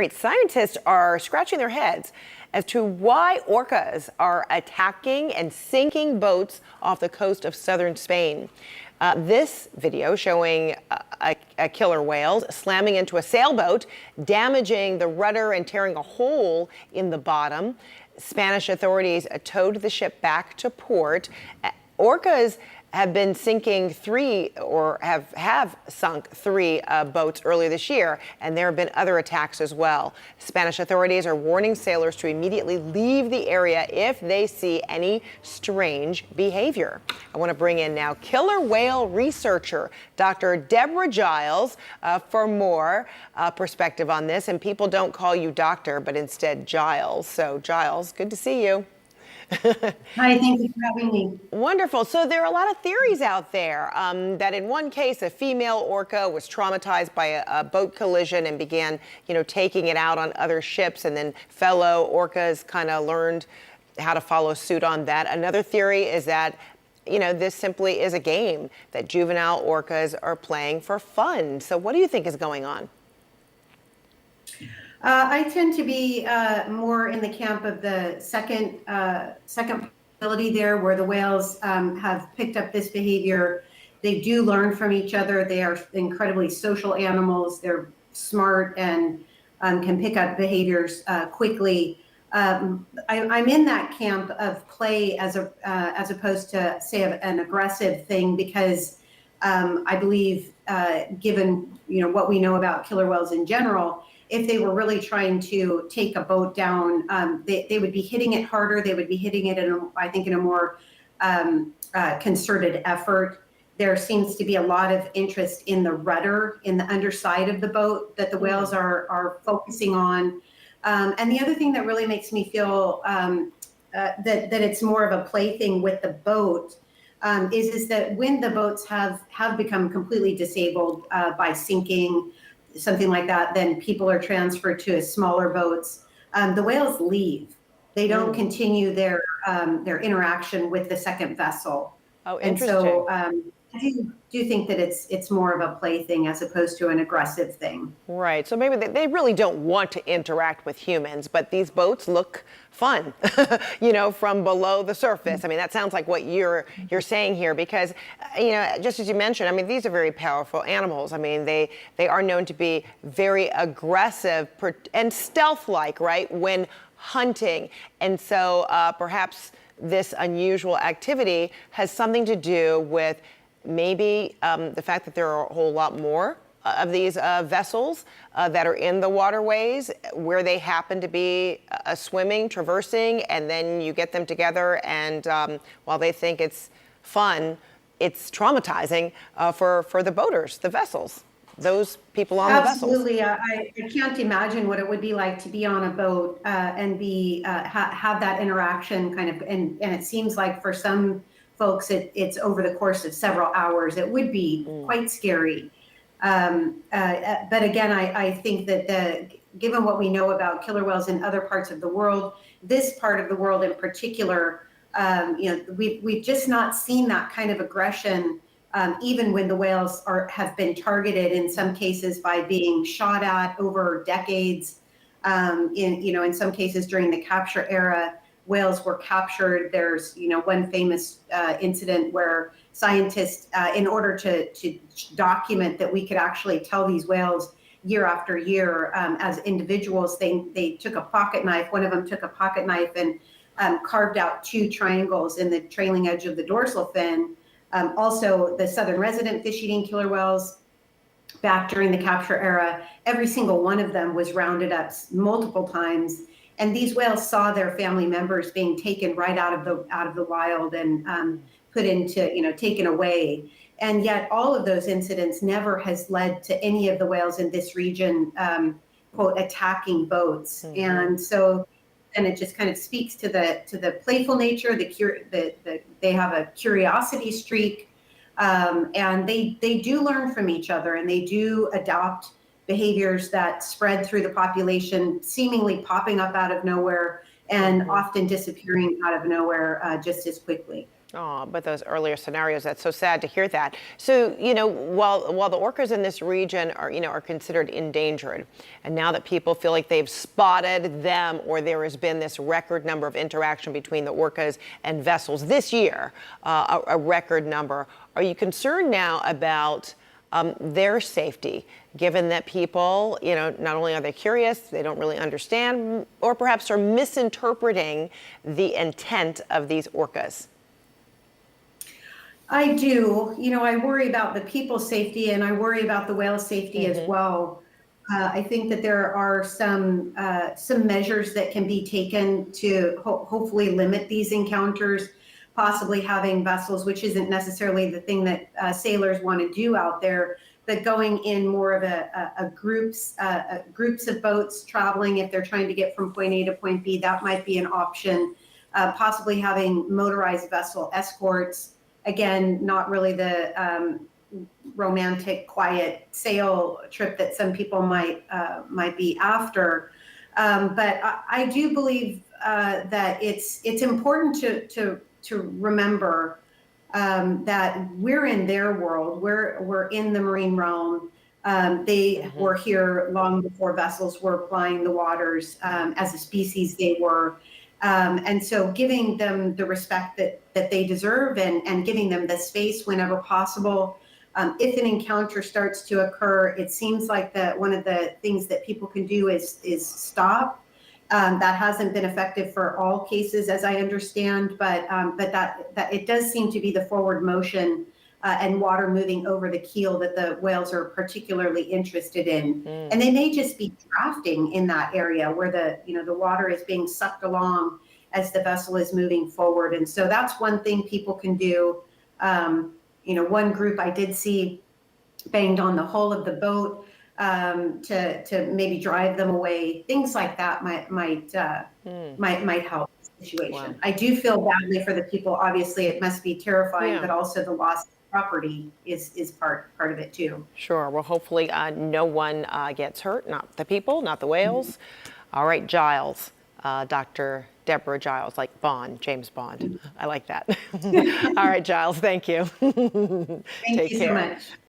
Right, scientists are scratching their heads as to why orcas are attacking and sinking boats off the coast of southern Spain. This video showing a killer whale slamming into a sailboat, damaging the rudder and tearing a hole in the bottom. Spanish authorities towed the ship back to port. Orcas have been sinking have sunk three boats earlier this year, and there have been other attacks as well. Spanish authorities are warning sailors to immediately leave the area if they see any strange behavior. I want to bring in now killer whale researcher Dr. Deborah Giles for more perspective on this. And people don't call you doctor, but instead Giles. So Giles, good to see you. Hi, thank you for having me. Wonderful. So there are a lot of theories out there that in one case, a female orca was traumatized by a boat collision and began, taking it out on other ships, and then fellow orcas kind of learned how to follow suit on that. Another theory is that, this simply is a game that juvenile orcas are playing for fun. So what do you think is going on? I tend to be more in the camp of the second possibility there, where the whales have picked up this behavior. They do learn from each other. They are incredibly social animals. They're smart and can pick up behaviors quickly. I'm in that camp of play as opposed to, say, an aggressive thing, because I believe, given what we know about killer whales in general, if they were really trying to take a boat down, they would be hitting it harder. They would be hitting it in a more concerted effort. There seems to be a lot of interest in the rudder, in the underside of the boat, that the whales are focusing on. And the other thing that really makes me feel that it's more of a plaything with the boat is that when the boats have become completely disabled by sinking, something like that, then people are transferred to smaller boats. The whales leave. They don't continue their interaction with the second vessel. Oh, interesting. And so I do think that it's more of a plaything as opposed to an aggressive thing. Right. So maybe they really don't want to interact with humans, but these boats look fun, from below the surface. I mean, that sounds like what you're saying here, because, just as you mentioned, these are very powerful animals. They are known to be very aggressive and stealth-like, right, when hunting. And so perhaps this unusual activity has something to do with maybe the fact that there are a whole lot more of these vessels that are in the waterways where they happen to be swimming, traversing, and then you get them together, and while they think it's fun, it's traumatizing for the boaters, the vessels, those people on the vessels. Absolutely. I can't imagine what it would be like to be on a boat and have that interaction and it seems like for some folks it's over the course of several hours. It would be quite scary. But again, I think that given what we know about killer whales in other parts of the world, this part of the world in particular, we've just not seen that kind of aggression, even when the whales have been targeted in some cases by being shot at over decades. In some cases during the capture era, whales were captured. There's one famous incident where scientists, in order to document that we could actually tell these whales year after year as individuals, they took a pocket knife. One of them took a pocket knife and carved out 2 triangles in the trailing edge of the dorsal fin. Also, the southern resident fish-eating killer whales, back during the capture era, every single one of them was rounded up multiple times. And these whales saw their family members being taken right out of the wild and put into, taken away. And yet all of those incidents never has led to any of the whales in this region, quote, attacking boats. And so, and it just kind of speaks to the playful nature, they have a curiosity streak, and they do learn from each other, and they do adopt behaviors that spread through the population, seemingly popping up out of nowhere and often disappearing out of nowhere just as quickly. Oh, but those earlier scenarios, that's so sad to hear that. So, you know, while the orcas in this region are, you know, are considered endangered, and now that people feel like they've spotted them, or there has been this record number of interaction between the orcas and vessels this year, a record number, are you concerned now about their safety, given that people, you know, not only are they curious, they don't really understand, or perhaps are misinterpreting the intent of these orcas? I do. You know, I worry about the people's safety and I worry about the whale safety as well. I think that there are some measures that can be taken to hopefully limit these encounters, possibly having vessels, which isn't necessarily the thing that sailors want to do out there, but going in more of a groups of boats traveling if they're trying to get from point A to point B, that might be an option. Possibly having motorized vessel escorts. Again, not really the romantic, quiet sail trip that some people might be after. But I do believe that it's important to remember that we're in their world. We're in the marine realm. They were here long before vessels were plying the waters. As a species, they were. And so giving them the respect that they deserve and giving them the space whenever possible. If an encounter starts to occur, it seems like one of the things that people can do is stop. That hasn't been effective for all cases, as I understand, but that it does seem to be the forward motion and water moving over the keel that the whales are particularly interested in. And they may just be drafting in that area where the water is being sucked along as the vessel is moving forward. And so that's one thing people can do. One group I did see banged on the hull of the boat to maybe drive them away. Things like that might help the situation. Wow. I do feel badly for the people. Obviously, it must be terrifying, but also the loss of property is part of it too. Sure. Well, hopefully no one gets hurt, not the people, not the whales. All right, Giles, Dr. Deborah Giles, like Bond, James Bond. I like that. All right, Giles, thank you. Thank you so much.